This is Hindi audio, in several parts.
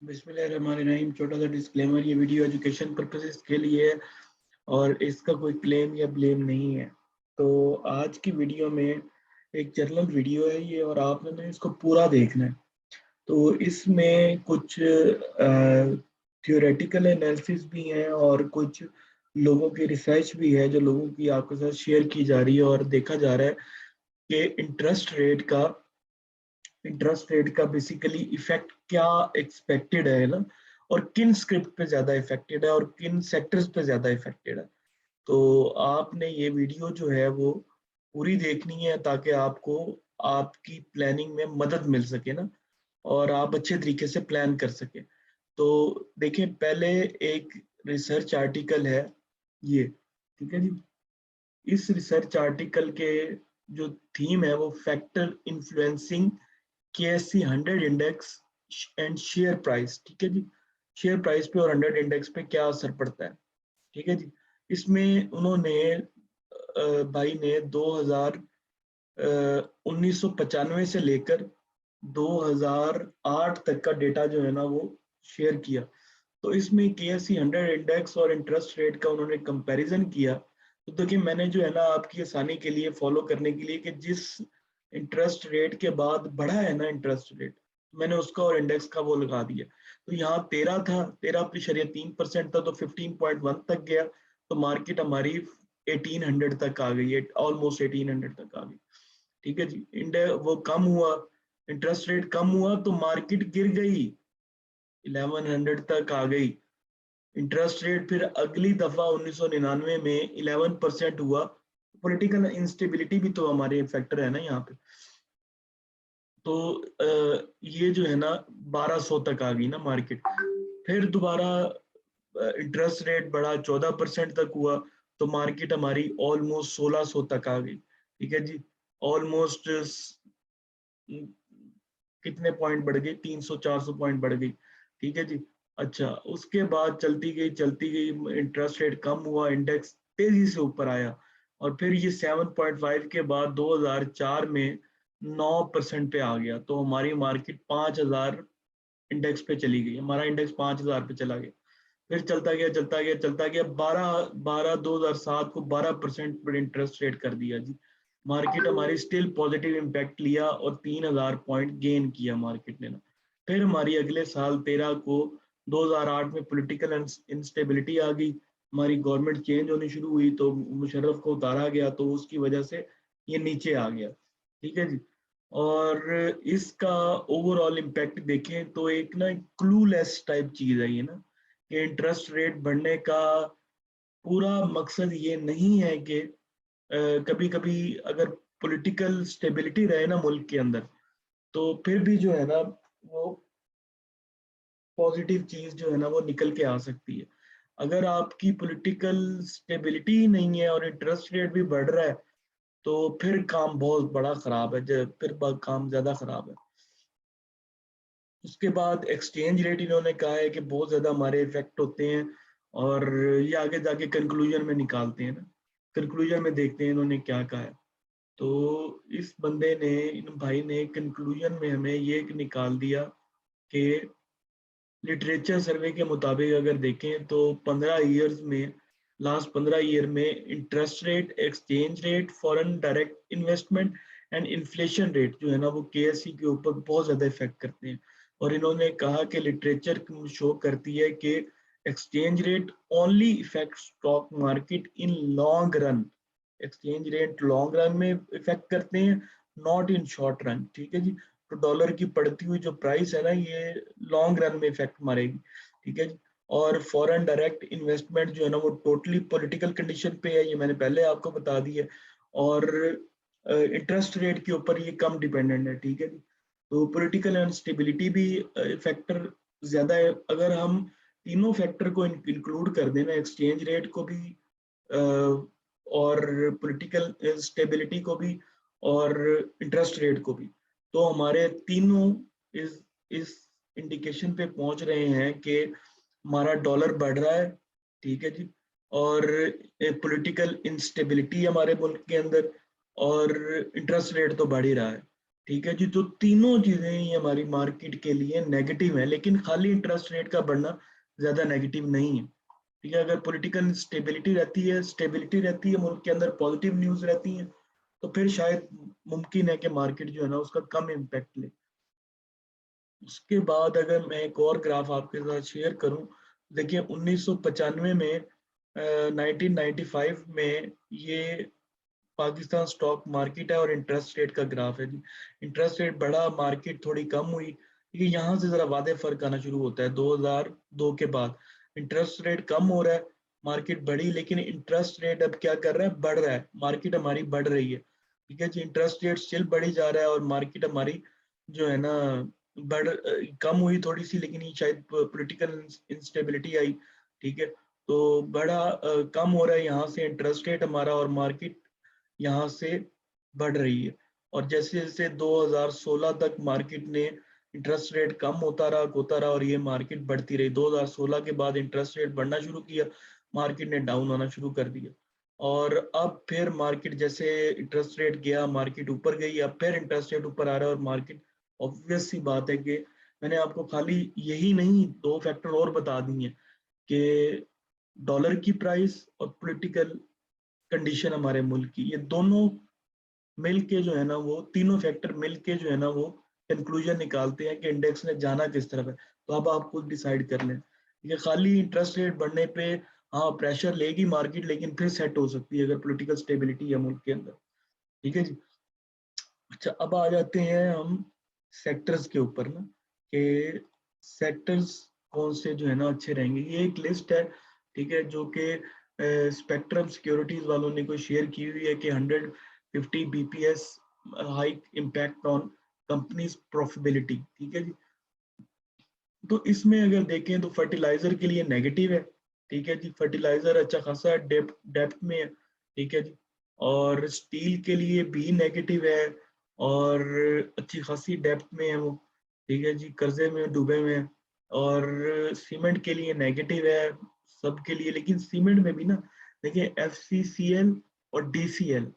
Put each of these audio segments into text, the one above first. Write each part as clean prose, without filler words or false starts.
बिस्मिल्लाहिर्रहमानिर्रहीम। छोटा सा डिस्क्लेमर, ये वीडियो एजुकेशन पर्पसेस के लिए है और इसका कोई क्लेम या ब्लेम नहीं है। तो आज की वीडियो में एक जर्नल वीडियो है ये, और आपने इसको पूरा देखना है। तो इसमें कुछ थियोरेटिकल एनालिसिस भी हैं और कुछ लोगों की रिसर्च भी है जो लोगों की आपके साथ शेयर की जा रही है, और देखा जा रहा है कि इंटरेस्ट रेट का बेसिकली इफेक्ट क्या एक्सपेक्टेड है ना, और किन स्क्रिप्ट पे ज्यादा इफेक्टेड है और किन सेक्टर्स पे ज्यादा इफेक्टेड है। तो आपने ये वीडियो जो है वो पूरी देखनी है ताकि आपको आपकी प्लानिंग में मदद मिल सके ना, और आप अच्छे तरीके से प्लान कर सके। तो देखिए, पहले एक रिसर्च आर्टिकल है ये, ठीक है जी। इस रिसर्च आर्टिकल के जो थीम है वो factor influencing KSE 100 index and share price, ठीक है जी। शेयर प्राइस पे और 100 इंडेक्स पे क्या असर पड़ता है, ठीक है जी। इसमें उन्होंने भाई ने 1995 से लेकर 2008 तक का डेटा जो है ना वो शेयर किया। तो इसमें KSE 100 इंडेक्स और इंटरेस्ट रेट का उन्होंने कंपैरिजन किया। तो देखिए, मैंने जो है ना आपकी आसानी के लिए फॉलो करने के लिए कि जिस इंटरेस्ट रेट के बाद बढ़ा है ना इंटरेस्ट रेट, मैंने उसका और इंडेक्स का वो लगा दिया। तो यहाँ 13 था, 13.3% था, तो 15.1 तक गया। तो मार्केट हमारी 1800 तक आ गई है, ऑलमोस्ट 1800 तक आ गई, ठीक है जी। वो कम हुआ, इंटरेस्ट रेट कम हुआ तो मार्केट गिर गई, 1100 तक आ गई। इंटरेस्ट रेट फिर अगली दफा 1999 में 11% हुआ। पॉलिटिकल इंस्टेबिलिटी भी तो हमारे फैक्टर है ना यहाँ पे। तो ये जो है ना 1200 तक आ गई ना मार्केट। फिर दोबारा इंटरेस्ट रेट बढ़ा, 14% तक हुआ, तो मार्केट हमारी ऑलमोस्ट 1600 तक आ गई, ठीक है जी। ऑलमोस्ट कितने पॉइंट बढ़ गई, 300-400 पॉइंट बढ़ गई, ठीक है जी। अच्छा, उसके बाद चलती गई, इंटरेस्ट रेट कम हुआ, इंडेक्स तेजी से ऊपर आया, और फिर ये 7.5 के बाद 2004 में 9% पे आ गया। तो हमारी मार्केट 5000 इंडेक्स पे चली गई, हमारा इंडेक्स 5000 पे चला गया। फिर चलता गया 2007 को 12% पर इंटरेस्ट रेट कर दिया जी। मार्केट हमारी स्टिल पॉजिटिव इम्पैक्ट लिया और 3000 पॉइंट गेन किया मार्केट ने ना। फिर हमारी अगले साल 13 को 2008 में पॉलिटिकल इंस्टेबिलिटी आ गई, हमारी गवर्नमेंट चेंज होनी शुरू हुई, तो मुशर्रफ को उतारा गया, तो उसकी वजह से ये नीचे आ गया, ठीक है जी। और इसका ओवरऑल इम्पैक्ट देखें तो एक ना क्लूलेस टाइप चीज है ये ना, कि इंटरेस्ट रेट बढ़ने का पूरा मकसद ये नहीं है कि कभी कभी अगर पॉलिटिकल स्टेबिलिटी रहे ना मुल्क के अंदर, तो फिर भी जो है ना वो पॉजिटिव चीज जो है ना वो निकल के आ सकती है। अगर आपकी पॉलिटिकल स्टेबिलिटी ही नहीं है और इंटरेस्ट रेट भी बढ़ रहा है, तो फिर काम बहुत बड़ा खराब है, फिर काम ज्यादा खराब है। उसके बाद एक्सचेंज रेट इन्होंने कहा है कि बहुत ज्यादा हमारे इफेक्ट होते हैं, और ये आगे जाके कंक्लूजन में निकालते हैं ना। कंक्लूजन में देखते हैं इन्होंने क्या कहा है। तो इस बंदे ने, इन भाई ने कंक्लूजन में हमें ये निकाल दिया कि लिटरेचर सर्वे के मुताबिक अगर देखें तो 15 ईयर्स में, लास्ट 15 ईयर में interest rate, exchange rate, foreign direct investment and inflation rate जो है ना वो KSE के ऊपर बहुत ज्यादा इफेक्ट करते हैं। और इन्होंने कहा कि लिटरेचर शो करती है कि exchange rate only effect stock market in long run. Exchange rate long run में इफेक्ट करते हैं, नॉट इन शॉर्ट रन, ठीक है जी। तो डॉलर की बढ़ती हुई जो प्राइस है ना ये लॉन्ग रन में इफेक्ट मारेगी, ठीक है जी। और फॉरेन डायरेक्ट इन्वेस्टमेंट जो है ना वो टोटली पॉलिटिकल कंडीशन पे है, ये मैंने पहले आपको बता दी है। और इंटरेस्ट रेट के ऊपर ये कम डिपेंडेंट है, ठीक है जी। तो पॉलिटिकल अनस्टेबिलिटी भी फैक्टर ज्यादा है। अगर हम तीनों फैक्टर को इंक्लूड कर देना, एक्सचेंज रेट को भी और पॉलिटिकल स्टेबिलिटी को भी और इंटरेस्ट रेट को भी, तो हमारे तीनों इस इंडिकेशन पे पहुंच रहे हैं कि हमारा डॉलर बढ़ रहा है, ठीक है जी। और पॉलिटिकल इंस्टेबिलिटी हमारे मुल्क के अंदर, और इंटरेस्ट रेट तो बढ़ ही रहा है। ठीक है जी। तो तीनों चीजें ये हमारी मार्केट के लिए नेगेटिव है, लेकिन खाली इंटरेस्ट रेट का बढ़ना ज्यादा नेगेटिव नहीं है। ठीक है, अगर पॉलिटिकल स्टेबिलिटी रहती है, स्टेबिलिटी रहती है मुल्क के अंदर, पॉजिटिव न्यूज रहती है, तो फिर शायद मुमकिन है कि मार्केट जो है ना उसका कम इम्पैक्ट ले। उसके बाद अगर मैं एक और ग्राफ आपके साथ शेयर करूं, देखिए 1995 में 1995 में ये पाकिस्तान स्टॉक मार्केट है और इंटरेस्ट रेट का ग्राफ है जी। इंटरेस्ट रेट बढ़ा, मार्केट थोड़ी कम हुई, क्योंकि यहाँ से जरा वादे फर्क आना शुरू होता है 2002 के बाद। इंटरेस्ट रेट कम हो रहा है, मार्केट बढ़ी, लेकिन इंटरेस्ट रेट अब क्या कर रहा है, बढ़ रहा है, मार्केट हमारी बढ़ रही है। ठीक है जी, इंटरेस्ट रेट स्टिल बढ़ी जा रहा है और मार्केट हमारी जो है ना कम हुई थोड़ी सी, लेकिन ये शायद पॉलिटिकल इंस्टेबिलिटी आई। ठीक है, तो बड़ा कम हो रहा है यहाँ से इंटरेस्ट रेट हमारा, और मार्केट यहाँ से बढ़ रही है। और जैसे जैसे 2016 तक मार्केट ने इंटरेस्ट रेट कम होता रहा और ये मार्केट बढ़ती रही। 2016 के बाद इंटरेस्ट रेट बढ़ना शुरू किया, मार्केट ने डाउन होना शुरू कर दिया। और अब फिर मार्केट जैसे इंटरेस्ट रेट गया, मार्केट ऊपर गई, अब फिर इंटरेस्ट रेट ऊपर आ रहा है और मार्केट, ऑब्वियस सी बात है कि मैंने आपको खाली यही नहीं, दो फैक्टर और बता दिए हैं कि डॉलर की प्राइस और पॉलिटिकल कंडीशन हमारे मुल्क की, ये दोनों मिलके जो है ना, वो तीनों फैक्टर मिलके जो है ना वो कंक्लूजन निकालते हैं कि इंडेक्स ने जाना किस तरफ है। तो अब आप खुद डिसाइड कर लें। ये खाली इंटरेस्ट रेट बढ़ने पे हाँ प्रेशर लेगी मार्केट, लेकिन फिर सेट हो सकती है अगर पॉलिटिकल स्टेबिलिटी है मुल्क के अंदर। ठीक है जी। अच्छा, अब आ जाते हैं हम सेक्टर्स के ऊपर ना, कि सेक्टर्स कौन से जो है ना अच्छे रहेंगे। ये एक लिस्ट है, ठीक है, जो कि स्पेक्ट्रम सिक्योरिटीज वालों ने कोई शेयर की हुई है कि 150 BPS hike impact on companies profitability. ठीक है जी। तो इसमें अगर देखें तो फर्टिलाइजर के लिए नेगेटिव है। ठीक है जी, फर्टिलाइजर अच्छा खासा डेप्थ में है। ठीक है जी। और स्टील के लिए भी नेगेटिव है और अच्छी खासी डेप्थ में है वो। ठीक है जी, कर्जे में डूबे हुए हैं। और सीमेंट के लिए नेगेटिव है, सबके लिए। लेकिन सीमेंट में भी ना देखिए, एफसीसीएल और डीसीएल,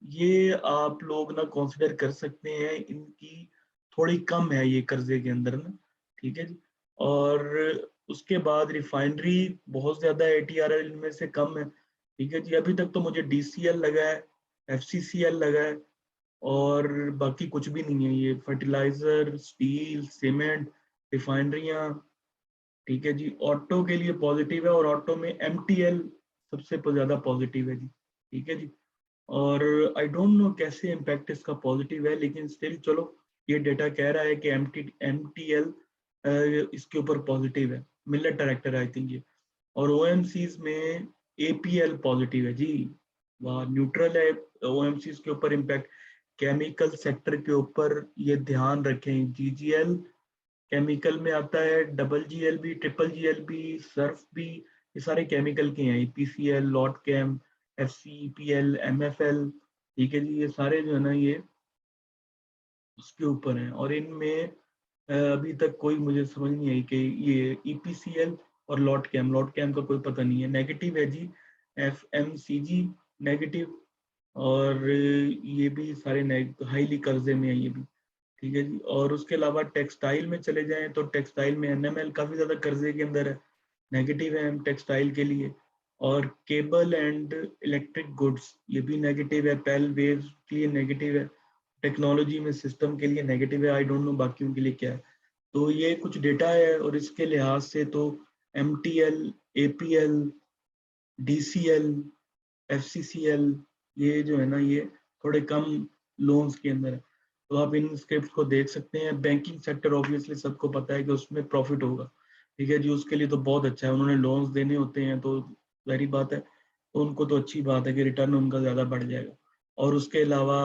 ये आप लोग ना कंसिडर कर सकते हैं, इनकी थोड़ी कम है ये कर्जे के अंदर ना। ठीक है जी। और उसके बाद रिफाइनरी बहुत ज्यादा है, एटीआरएल इनमें से कम है। ठीक है जी, अभी तक तो मुझे डीसीएल लगा है, एफसीसीएल लगा है, और बाकी कुछ भी नहीं है। ये फर्टिलाइजर, स्टील, सीमेंट, रिफाइनरियाँ। ठीक है जी, ऑटो के लिए पॉजिटिव है, और ऑटो में एमटीएल सबसे ज्यादा पॉजिटिव है जी। ठीक है जी। और आई डोंट नो कैसे इम्पैक्ट इसका पॉजिटिव है, लेकिन स्टिल चलो, ये डेटा कह रहा है कि एमटीएल इसके ऊपर पॉजिटिव है। मिलेट डायरेक्टर आई थिंक ये। और ओएमसीज में एपीएल पॉजिटिव है जी। वह न्यूट्रल है ओएमसीज के ऊपर इम्पैक्ट। केमिकल सेक्टर के ऊपर ये ध्यान रखें, जीजीएल केमिकल में आता है, डबल जीएल भी, ट्रिपल जीएल भी, सर्फ भी, ये सारे केमिकल के हैं। पीसीएल, लॉट कैम, एफसीपीएल, एमएफएल। ठीक है जी, ये सारे जो है ना ये उसके ऊपर हैं। और इनमें अभी तक कोई मुझे समझ नहीं आई कि ये ईपीसीएल और लॉट कैम का कोई पता नहीं है। नेगेटिव है जी, एफएमसीजी नेगेटिव। और ये भी सारे हाईली कर्जे में है ये भी। ठीक है जी। और उसके अलावा टेक्सटाइल में चले जाएं तो टेक्सटाइल में एनएमएल काफी ज्यादा कर्जे के अंदर है, नेगेटिव है टेक्सटाइल के लिए। और केबल एंड इलेक्ट्रिक गुड्स ये भी नेगेटिव है, पेल वेव के लिए नेगेटिव है, टेक्नोलॉजी में सिस्टम के लिए नेगेटिव है। आई डोंट नो बाकियों के लिए क्या है। तो ये कुछ डेटा है, और इसके लिहाज से तो एमटीएल, एपीएल, डीसीएल, एफसीसीएल, ये जो है ना ये थोड़े कम लोन्स के अंदर है। तो आप इन स्क्रिप्ट को देख सकते हैं। बैंकिंग सेक्टर ऑब्वियसली सबको पता है कि उसमें प्रॉफिट होगा। ठीक है जी, उसके लिए तो बहुत अच्छा है, उन्होंने लोन्स देने होते हैं, तो वही बात है, तो उनको तो अच्छी बात है कि रिटर्न उनका ज़्यादा बढ़ जाएगा। और उसके अलावा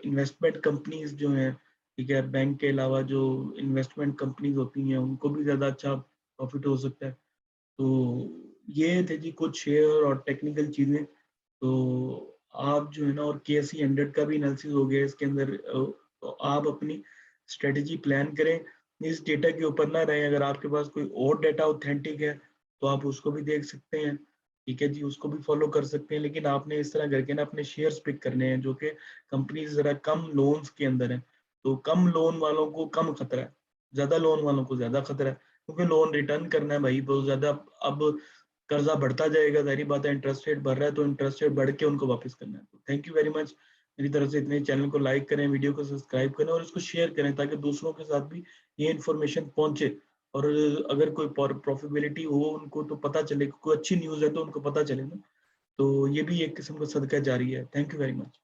इन्वेस्टमेंट कंपनीज जो हैं, ठीक है, बैंक के अलावा जो इन्वेस्टमेंट कंपनीज होती हैं उनको भी ज़्यादा अच्छा प्रॉफिट हो सकता है। तो ये थे जी कुछ शेयर और टेक्निकल चीज़ें। तो आप जो है ना, और KSE 100 का भी एनालिसिस हो गया इसके अंदर। तो आप अपनी स्ट्रेटेजी प्लान करें, इस डेटा के ऊपर ना रहें। अगर आपके पास कोई और डेटा ऑथेंटिक है तो आप उसको भी देख सकते हैं। ठीक है जी, उसको भी फॉलो कर सकते हैं, लेकिन आपने इस तरह करके ना अपने शेयर्स पिक करने हैं जो कि कंपनी जरा कम लोन्स के अंदर है। तो कम लोन वालों को कम खतरा है, ज्यादा लोन वालों को ज्यादा खतरा है, क्योंकि लोन रिटर्न करना है भाई बहुत ज्यादा। अब कर्जा बढ़ता जाएगा, जाहिर बात है, इंटरेस्ट रेट बढ़ रहा है तो इंटरेस्ट रेट बढ़ के उनको वापस करना है। Thank you very much. मेरी तरफ से इतने, चैनल को लाइक करें, वीडियो को सब्सक्राइब करें और इसको शेयर करें ताकि दूसरों के साथ भी ये इन्फॉर्मेशन पहुंचे। और अगर कोई प्रॉफिटेबिलिटी हो उनको तो पता चले, कोई अच्छी न्यूज़ है तो उनको पता चले ना। तो ये भी एक किस्म का सदका जारी है। Thank you very much.